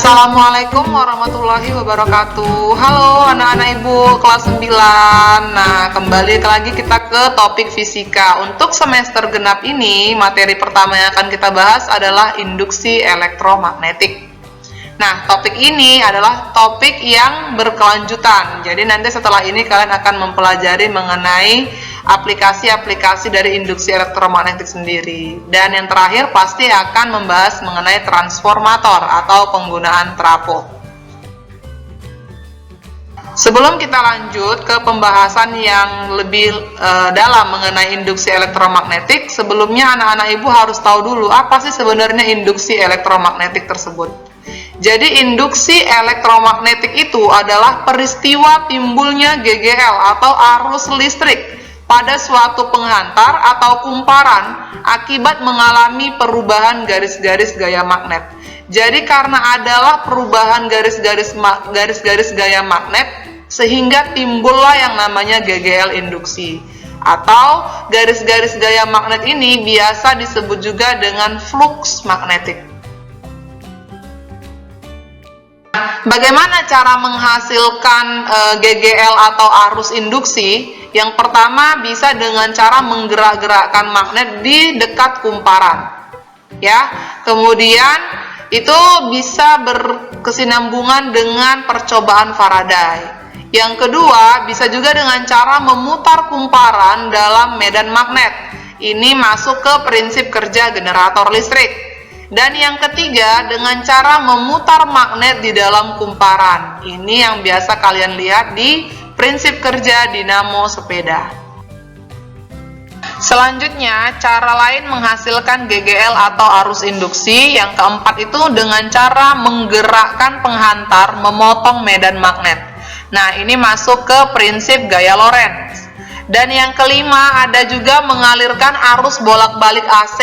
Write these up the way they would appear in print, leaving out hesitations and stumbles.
Assalamualaikum warahmatullahi wabarakatuh. Halo anak-anak ibu kelas 9. Nah, kembali lagi kita ke topik fisika. Untuk semester genap ini, materi pertama yang akan kita bahas adalah induksi elektromagnetik. Nah, topik ini adalah topik yang berkelanjutan. Jadi nanti setelah ini kalian akan mempelajari mengenai aplikasi-aplikasi dari induksi elektromagnetik sendiri. Dan yang terakhir pasti akan membahas mengenai transformator atau penggunaan trafo. Sebelum kita lanjut ke pembahasan yang lebih dalam mengenai induksi elektromagnetik, sebelumnya anak-anak ibu harus tahu dulu apa sih sebenarnya induksi elektromagnetik tersebut. Jadi induksi elektromagnetik itu adalah peristiwa timbulnya GGL atau arus listrik pada suatu penghantar atau kumparan akibat mengalami perubahan garis-garis gaya magnet. Jadi karena adalah perubahan garis-garis gaya magnet sehingga timbullah yang namanya GGL induksi. Atau garis-garis gaya magnet ini biasa disebut juga dengan flux magnetik. Bagaimana cara menghasilkan GGL atau arus induksi? Yang pertama bisa dengan cara menggerak-gerakkan magnet di dekat kumparan. Ya, kemudian itu bisa berkesinambungan dengan percobaan Faraday. Yang kedua, bisa juga dengan cara memutar kumparan dalam medan magnet. Ini masuk ke prinsip kerja generator listrik. Dan yang ketiga, dengan cara memutar magnet di dalam kumparan. Ini yang biasa kalian lihat di prinsip kerja dinamo sepeda. Selanjutnya, cara lain menghasilkan GGL atau arus induksi. Yang keempat itu dengan cara menggerakkan penghantar memotong medan magnet. Nah, ini masuk ke prinsip gaya Lorentz. Dan yang kelima, ada juga mengalirkan arus bolak-balik AC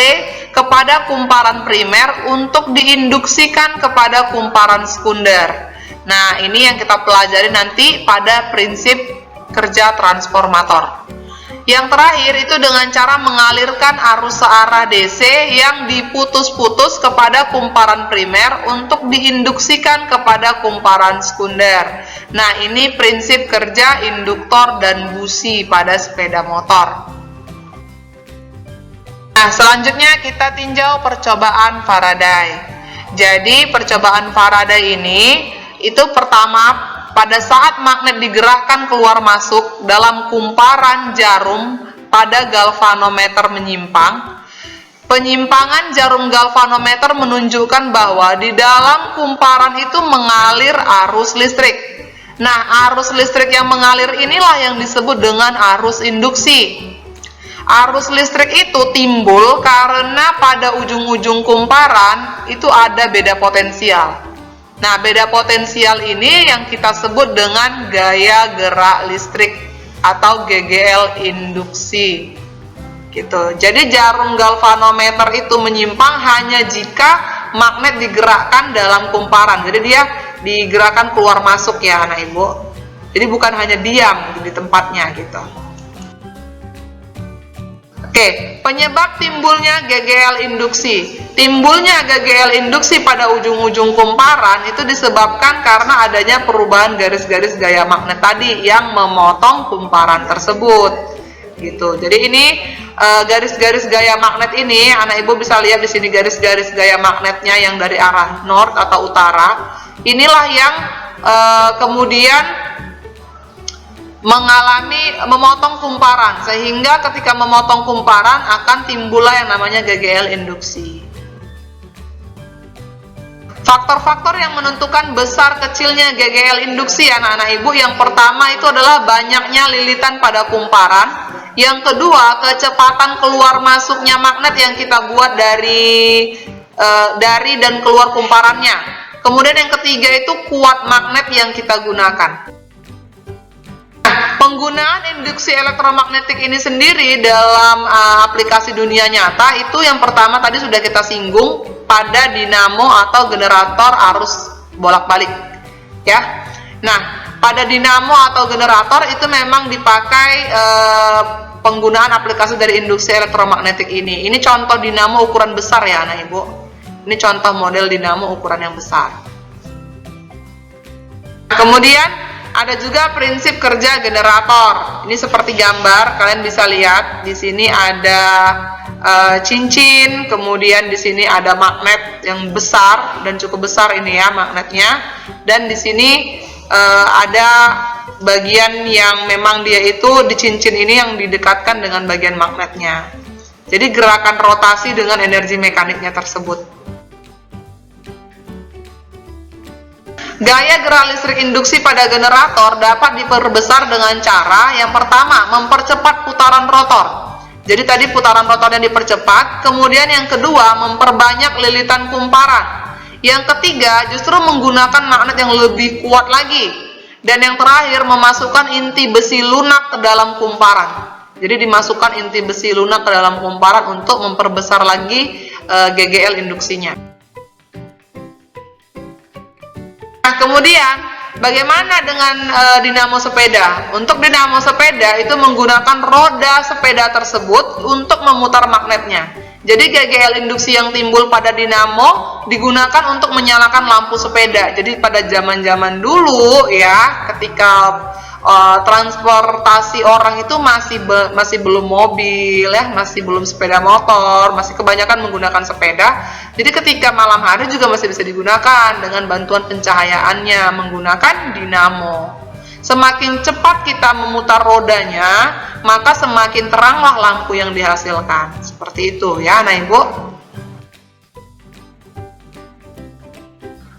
kepada kumparan primer untuk diinduksikan kepada kumparan sekunder. Nah, ini yang kita pelajari nanti pada prinsip kerja transformator. Yang terakhir itu dengan cara mengalirkan arus searah DC yang diputus-putus kepada kumparan primer untuk diinduksikan kepada kumparan sekunder. Nah, ini prinsip kerja induktor dan busi pada sepeda motor. Nah, selanjutnya kita tinjau percobaan Faraday. Jadi, percobaan Faraday ini itu pertama pada saat magnet digerakkan keluar masuk dalam kumparan jarum pada galvanometer menyimpang. Penyimpangan jarum galvanometer menunjukkan bahwa di dalam kumparan itu mengalir arus listrik. Nah, arus listrik yang mengalir inilah yang disebut dengan arus induksi. Arus listrik itu timbul karena pada ujung-ujung kumparan itu ada beda potensial. Nah, beda potensial ini yang kita sebut dengan gaya gerak listrik atau GGL induksi. Gitu. Jadi jarum galvanometer itu menyimpang hanya jika magnet digerakkan dalam kumparan. Jadi dia digerakkan keluar masuk ya anak ibu. Jadi bukan hanya diam di tempatnya gitu. Oke, penyebab timbulnya GGL induksi. Timbulnya GGL induksi pada ujung-ujung kumparan itu disebabkan karena adanya perubahan garis-garis gaya magnet tadi yang memotong kumparan tersebut. Gitu. Jadi ini garis-garis gaya magnet ini, anak ibu bisa lihat di sini garis-garis gaya magnetnya yang dari arah north atau utara. Inilah yang kemudian memotong kumparan, sehingga ketika memotong kumparan akan timbullah yang namanya GGL induksi. Faktor-faktor yang menentukan besar kecilnya GGL induksi anak-anak ibu, yang pertama itu adalah banyaknya lilitan pada kumparan. Yang kedua, kecepatan keluar masuknya magnet yang kita buat dari dan keluar kumparannya. Kemudian yang ketiga itu kuat magnet yang kita gunakan. Penggunaan induksi elektromagnetik ini sendiri dalam aplikasi dunia nyata itu yang pertama tadi sudah kita singgung pada dinamo atau generator arus bolak-balik ya. Nah, pada dinamo atau generator itu memang dipakai penggunaan aplikasi dari induksi elektromagnetik ini. Ini contoh dinamo ukuran besar ya anak ibu. Ini contoh model dinamo ukuran yang besar. Kemudian ada juga prinsip kerja generator. Ini seperti gambar, kalian bisa lihat di sini ada cincin, kemudian di sini ada magnet yang besar dan cukup besar ini ya magnetnya, dan di sini ada bagian yang memang dia itu di cincin ini yang didekatkan dengan bagian magnetnya. Jadi gerakan rotasi dengan energi mekaniknya tersebut. Gaya gerak listrik induksi pada generator dapat diperbesar dengan cara yang pertama, mempercepat putaran rotor. Jadi tadi putaran rotornya dipercepat, kemudian yang kedua, memperbanyak lilitan kumparan. Yang ketiga, justru menggunakan magnet yang lebih kuat lagi. Dan yang terakhir, memasukkan inti besi lunak ke dalam kumparan. Jadi dimasukkan inti besi lunak ke dalam kumparan untuk memperbesar lagi GGL induksinya. Nah, kemudian bagaimana dengan dinamo sepeda? Untuk dinamo sepeda itu menggunakan roda sepeda tersebut untuk memutar magnetnya. Jadi GGL induksi yang timbul pada dinamo digunakan untuk menyalakan lampu sepeda. Jadi pada zaman-zaman dulu ya, ketika transportasi orang itu masih belum mobil ya, masih belum sepeda motor, masih kebanyakan menggunakan sepeda. Jadi ketika malam hari juga masih bisa digunakan dengan bantuan pencahayaannya menggunakan dinamo. Semakin cepat kita memutar rodanya, maka semakin teranglah lampu yang dihasilkan. Seperti itu ya, anak ibu.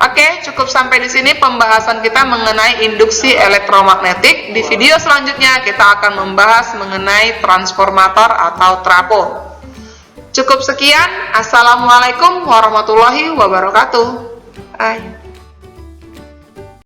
Oke, cukup sampai di sini pembahasan kita mengenai induksi elektromagnetik. Di video selanjutnya kita akan membahas mengenai transformator atau trafo. Cukup sekian. Assalamualaikum warahmatullahi wabarakatuh. Bye.